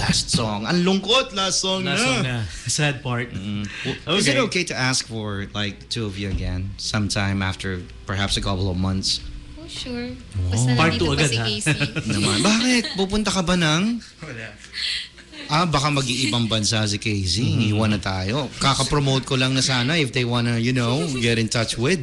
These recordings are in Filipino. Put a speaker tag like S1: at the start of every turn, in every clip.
S1: last song. Ang lungkot, last song
S2: Last
S1: na.
S2: song na. Sad part.
S1: Is it okay to ask for like two of you again sometime after perhaps a couple of months?
S3: Oh, sure. Basta
S2: Part
S3: nandito
S2: 2
S3: pa
S2: agad,
S3: si
S2: ha?
S3: Casey.
S1: Naman. Bakit? Pupunta ka ba ng...
S4: Wala.
S1: Baka mag-iibang bansa si Casey. Iwan na tayo. Kaka-promote ko lang na sana if they wanna, get in touch with.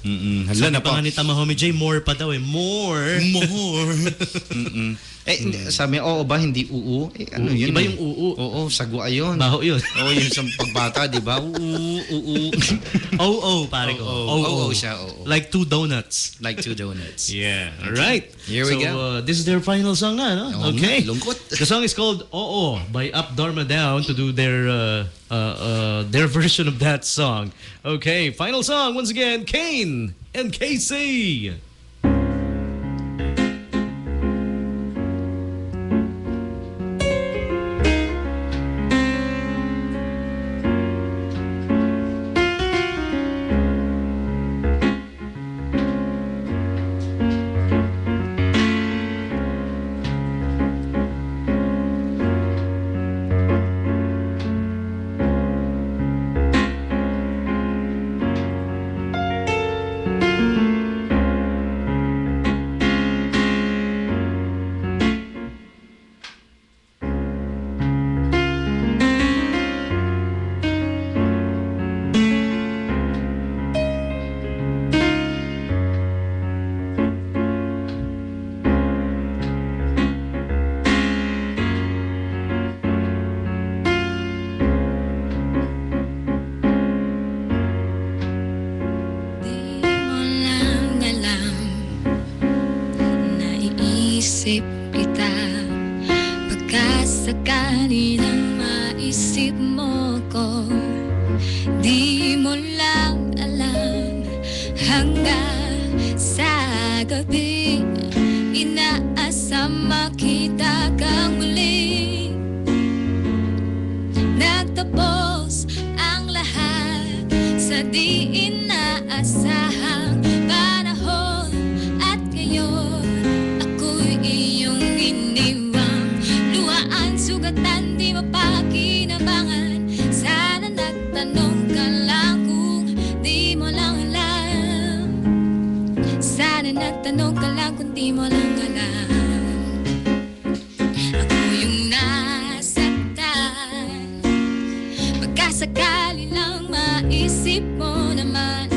S1: Hala
S2: Sabi
S1: na
S2: pa
S1: pa.
S2: nga ni Tamahome J, more pa daw eh. More.
S1: Sabi, oo ba, hindi uu? Ano yun?
S2: Iba yung uu.
S1: Oo, sagwa yun.
S2: Baho yun.
S1: Oo, yung sa pagbata, di ba? Uu.
S2: Oo, pare ko.
S1: Oo siya, oo.
S2: Like 2 donuts.
S1: Like 2 donuts.
S2: Yeah. All right.
S1: Here we go.
S2: This is their final song na, no?
S1: Oo
S2: Okay.
S1: nga, lungkot.
S2: The song is called Oo by Up Dharma Down to do their version of that song. Okay, final song once again, Kane and Casey.
S3: Isip kita, pagkasakali nang maisip mo ko, di mo lang alam hanggang sa gabi, inaasam makita kang muli. Nagtapos ang lahat sa di inaasahang panahon, at ngayon ako'y iyong iniwang luhaan, sugatan, di mapakinabangan. Sana nagtanong ka lang kung di mo lang alam. Sana nagtanong ka lang kung di mo lang alam. Ako yung nasaktan, pagkasakali lang maisip mo naman,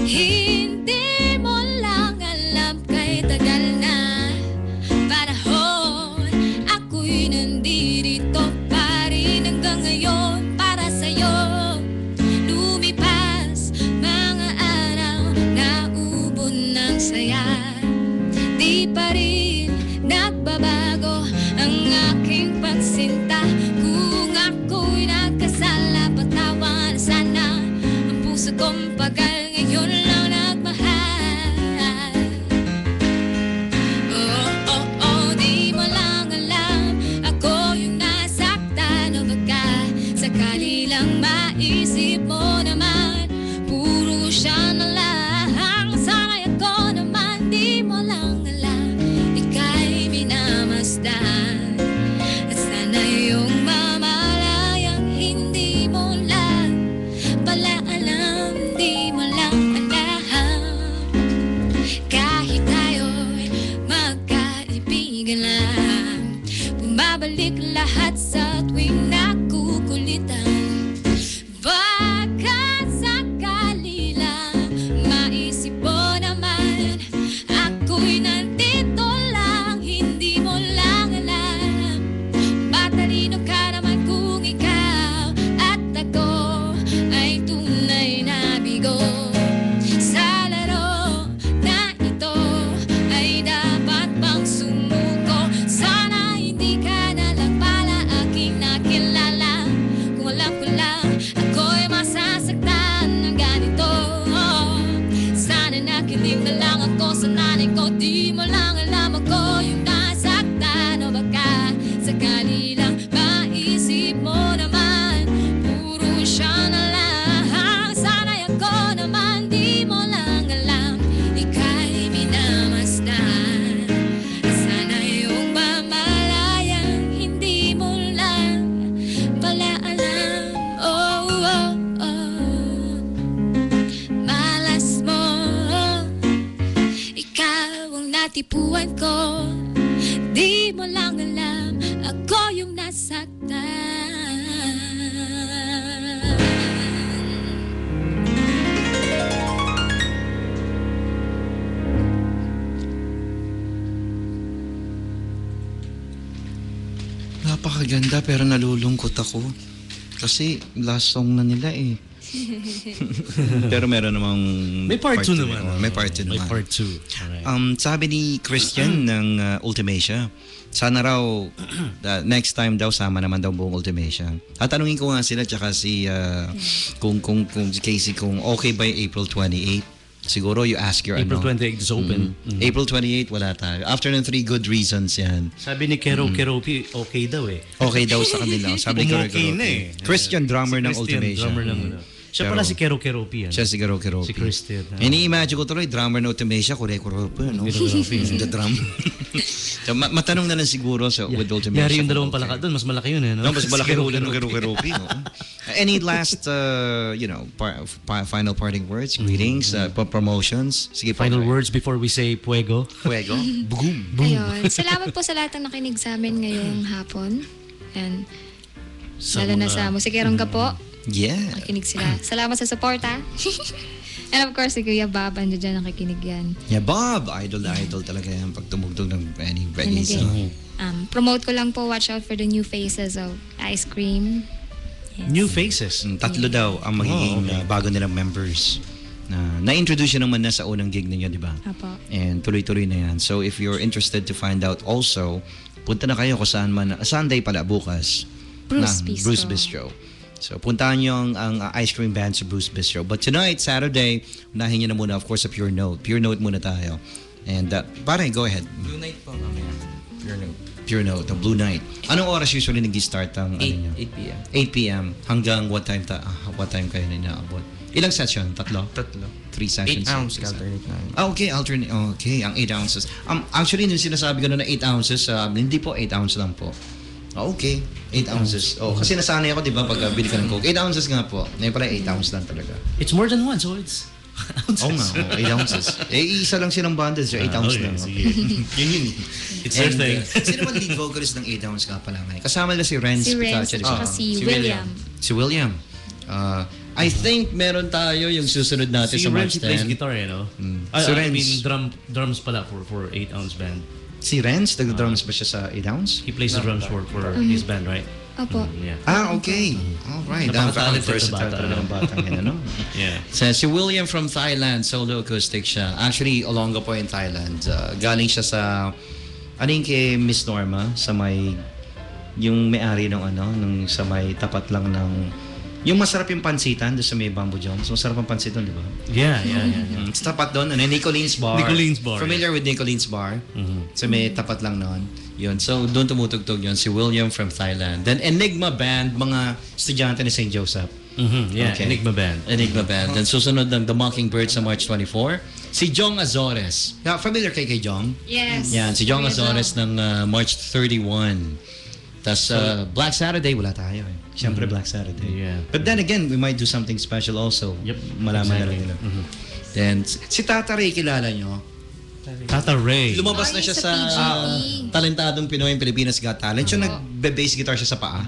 S3: hindi mo lang alam kay tagal na panahon. Ako'y nandito pa rin hanggang ngayon para sa'yo. Lumipas mga araw, naubo ng saya, di pa rin nagbabago ang aking pagsinta. Kung ako'y nagkasala, patawan sana ang puso kong pagal. Ngayon lang nagmahal. Di mo lang alam, ako yung nasaktan. O baka sakali lang maisip mo naman, puro siya na lang. Sana'y ako naman, di mo lang alam, ika'y minamasdan. At sana yung mamalayang hindi mo lang pala alam, di mo lang alam. Kahit tayo'y magkaibigan lang, bumabalik lahat sa tuwing nakukulitan. Baka sakali lang maisip mo naman, ako'y nandito lang, hindi mo lang alam. Matalino ka naman kung ikaw at ako ay tunay na bigo. Sa laro na ito ay dapat bang sumuko? Sana hindi ka na lang pala aking nakilala. Kung alam ko lang, ako'y masasaktan ng ganito. Sana nakilig na lang ako sa nanay ko, di mo lang alam ako yung nasaktan. O baka sakali lang maisip mo naman, puro siya na lang. Sana'y ako naman, di mo lang alam, ika'y minamasdan. Sana yung mamalayang hindi
S1: Napakaganda pero nalulungkot ako. Kasi last song na nila eh. Pero meron namang
S2: May part 2
S1: two
S2: naman.
S1: Oh, may part 2
S2: May
S1: naman.
S2: part 2. Alright.
S1: Sabi ni Christian ng Ultimatia, sana raw next time daw sama naman daw buong Ultimatia. At tanungin ko nga sila tsaka si kung si Casey kung okay by April 28. Siguro you ask your
S2: April 28 is open.
S1: April 28 wala tayo. After ng 3 good reasons yan.
S2: Sabi ni Keropi, okay daw eh.
S1: Okay daw sa kanila. Sabi ni
S2: Okay na eh.
S1: Christian drummer ng
S2: Christian,
S1: Ultimatia.
S2: drummer ng Siya pala si Keropi yan.
S1: Siya si Keropi.
S2: Si Christian.
S1: Ini-imagine ko tuloy, drummer ng Ultimatia, kure-kure no? The drum. So, matanong na lang siguro with Ultimatia.
S2: Yari yung dalawang palaka doon, mas malaki yun eh. No?
S1: No, mas malaki ulo ng Keropi. No? Any last, final parting words, greetings, promotions? Sige,
S2: Final words before we say Puego.
S1: Fuego. Boom.
S3: Ayun. Salamat po sa lahat ng nakinig sa amin ngayong hapon. And lalo na sa musikerong ka po.
S1: Yeah.
S3: Nakikinig sila. Salamat sa suporta. And of course, si Kuya Bob, ando dyan nakikinig yan.
S1: Yeah, Bob. Idol na idol talaga yan pag tumugtog ng any
S3: And
S1: ready
S3: again,
S1: song.
S3: promote ko lang po, watch out for the new faces of Ice Cream. Yes.
S2: New faces.
S1: Tatlo daw ang magiging bago nilang members. Na-introduce yun naman na sa unang gig ninyo, di ba?
S3: Apo.
S1: And tuloy-tuloy na yan. So if you're interested to find out also, punta na kayo kung saan man. Sunday pala, bukas.
S3: Bruce Bistro.
S1: Bruce Bistro. So puntahan nyo ang Ice Cream Band sa Bruce Bistro. But tonight, Saturday, unahin nyo na muna, of course, sa Pure Note. Pure Note muna tayo. And pare, go ahead.
S4: Blue Night po mamaya. Pure Note.
S1: Pure Note, the Blue Night. Anong oras usually nag-start ang
S4: 8 p.m.
S1: 8 p.m. Hanggang what time kayo na inaabot? Ilang sets yun? Tatlo?
S4: 3
S1: 3 sessions?
S4: 8 ounce alternate namin.
S1: Okay, alternate. Okay, ang 8 ounces. Actually, nung sinasabi ko na 8 ounces, hindi po 8 ounces lang po. Okay, 8 ounces. Oh, kasi nasanay ako, di ba, pag bili ka ng Coke. 8 ounces nga po. Ngayon pala 8 ounces lang talaga.
S2: It's more than one, so it's
S1: Oo nga, 8 ounces. Isa lang silang bundles, so 8 ounces lang. Yun.
S2: It's their thing.
S1: Sino man lead vocalist ng 8 ounces nga pala ngayon? Kasama nila si Renz.
S3: Si Renz
S1: Pitacha,
S3: at
S1: di ba?
S3: saka si
S4: Si
S3: William.
S1: Si William. I think meron tayo yung susunod natin
S2: Si
S1: sa
S2: Renz
S1: March
S2: plays
S1: 10.
S2: guitar eh, no?
S1: Si
S2: I
S1: Renz.
S2: mean, drums pala for 8 ounce band.
S1: Si Renz, nag-drums ba siya sa 8 ounce?
S2: He plays the drums for his band, right?
S3: Opo.
S2: Yeah.
S1: Okay. Alright.
S2: Napaka-talented
S1: Versatile
S2: na bata,
S1: talaga ng batang yan, ano?
S2: Yeah.
S1: So, si William from Thailand, solo acoustic siya. Actually, Olonga po in Thailand. Galing siya sa, ano yung kay Miss Norma, sa may, yung may-ari ng nung sa may tapat lang ng, yung masarap yung pansitan doon sa may Bamboo Jones. Masarap ang pansit doon, di ba?
S2: Yeah.
S1: Sa tapat doon, Nicolene's Bar.
S2: Nicolene's Bar,
S1: Familiar with Nicolene's Bar? So may tapat lang noon. Yun. So doon tumutugtog yun. Si William from Thailand. Then Enigma Band, mga estudyante ni St. Joseph.
S2: Yeah,
S1: Okay.
S2: Enigma Band.
S1: Enigma Band. Then susunod ng The Mockingbird sa March 24. Si Jong Azores. Familiar kay Jong?
S3: Yes.
S1: Yan, si Jong
S3: Kuya
S1: Azores
S3: Jong.
S1: ng March 31. Tapos Black Saturday, wala tayo eh. Siyempre Black Saturday.
S2: Yeah.
S1: But then again, we might do something special also.
S2: Yep.
S1: Malaman na
S2: Exactly.
S1: lang nila. Then, si Tata Ray, kilala nyo?
S2: Tata Ray.
S1: Lumabas na
S3: Ay,
S1: siya
S3: sa
S1: sa
S3: PGE.
S1: Talentadong Pinoy in Pilipinas Got Talent. Yung nagbe-bass guitar siya sa paa.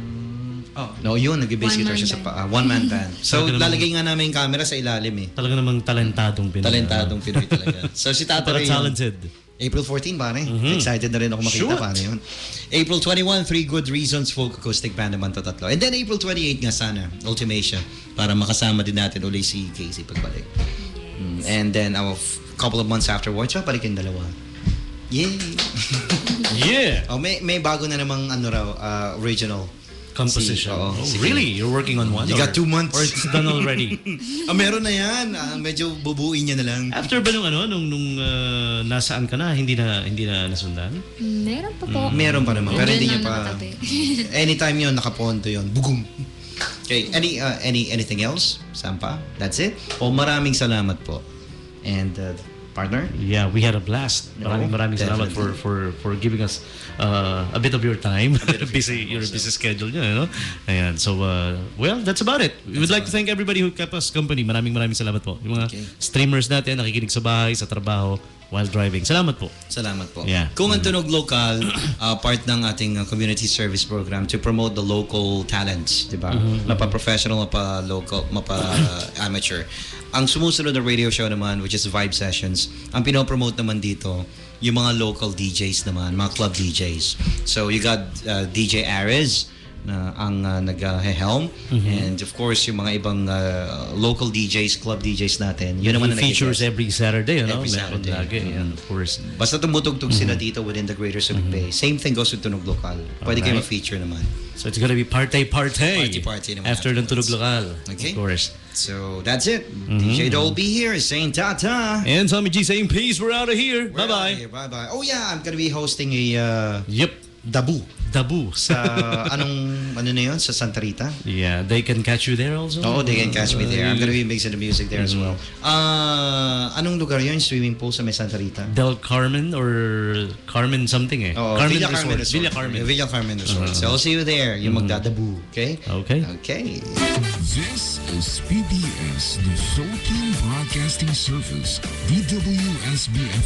S4: Oh.
S1: No, yun, nagbe-bass
S3: One-man
S1: guitar siya sa
S3: band.
S1: paa. One-man band. So,
S2: Talaga namang-
S1: lalagay nga namin yung camera sa ilalim eh.
S2: Talaga namang talentadong Pinoy.
S1: Talentadong Pinoy talaga. So, si Tata
S2: Para
S1: Ray, yun.
S2: talented.
S1: April 14, pare. Excited na rin ako makita,
S2: Shoot.
S1: pare yun. April 21, 3 Good Reasons, folk acoustic band naman to tatlo. And then April 28 nga sana, Ultimatia, para makasama din natin uli si Casey pagbalik. And then, couple of months afterwards, balikin dalawa. Yay!
S2: Yeah.
S1: May bago na namang original
S2: Composition.
S1: Oo,
S2: Oh,
S1: sige.
S2: really? You're working on one?
S1: You got 2 months.
S2: Or it's done already?
S1: Meron na yan. Medyo bubuin niya na lang.
S2: After ba nung nasaan ka na, hindi na nasundan?
S3: Meron pa po.
S1: Meron pa naman. Pero
S3: Nandun
S1: hindi niya
S3: lang
S1: pa.
S3: nakatabi.
S1: Anytime yun, nakaponto yun. Bugum. Okay. Anything else? Sampa? That's it? Maraming salamat po. And partner?
S2: Yeah, we had a blast. Maraming salamat for giving us a bit of your time. Your busy schedule nyo, you know? Ayan. So, well, that's about it. We would like to thank everybody who kept us company. Maraming salamat po. Yung mga streamers natin, nakikinig sa bahay, sa trabaho. while driving. Salamat po.
S1: Salamat po.
S2: Yeah.
S1: Kung ang Tunog Lokal, part ng ating community service program to promote the local talents, di ba? Mapa-professional, mapa-local, mapa-amateur. Ang sumusunod na radio show naman, which is Vibe Sessions, ang pinopromote naman dito, yung mga local DJs naman, mga club DJs. So you got DJ Ares, na ang nag-helm, and of course yung mga ibang local DJs, club DJs natin, yun naman
S2: He
S1: na
S2: features every Saturday, ano?
S1: Every
S2: Meron
S1: Saturday.
S2: lagi, and of course.
S1: Basta tumutugtog sila dito within the Greater Subic Bay. Same thing goes with Tunog Lokal. Pwede kayo
S2: Alright.
S1: ma-feature naman.
S2: So it's gonna be party
S1: Party naman
S2: after ng Tunog Lokal.
S1: Okay.
S2: Of course.
S1: So that's it. DJ Dolby here saying ta-ta.
S2: And Tommy G saying peace, we're out of here.
S1: We're out
S2: Bye-bye.
S1: here. Bye-bye. Oh yeah, I'm gonna be hosting a
S2: Yep.
S1: dabu
S2: Dabu.
S1: sa ano na yun? Sa Santa Rita.
S2: Yeah, they can catch you there also.
S1: Oh, they can catch me there. I'm gonna be mixing the music there as well. Anong lugar yun? Swimming pool sa may Santa Rita?
S2: Del Carmen or Carmen something eh.
S1: Oh,
S2: Carmen
S1: Villa
S2: Resort.
S1: Carmen Resort.
S2: Villa Carmen.
S1: Villa Carmen Resort. So I'll see you there. Yung magdadabu. Okay?
S2: Okay.
S1: Okay.
S5: This is PBS, the Philippine Broadcasting Service, DWSBF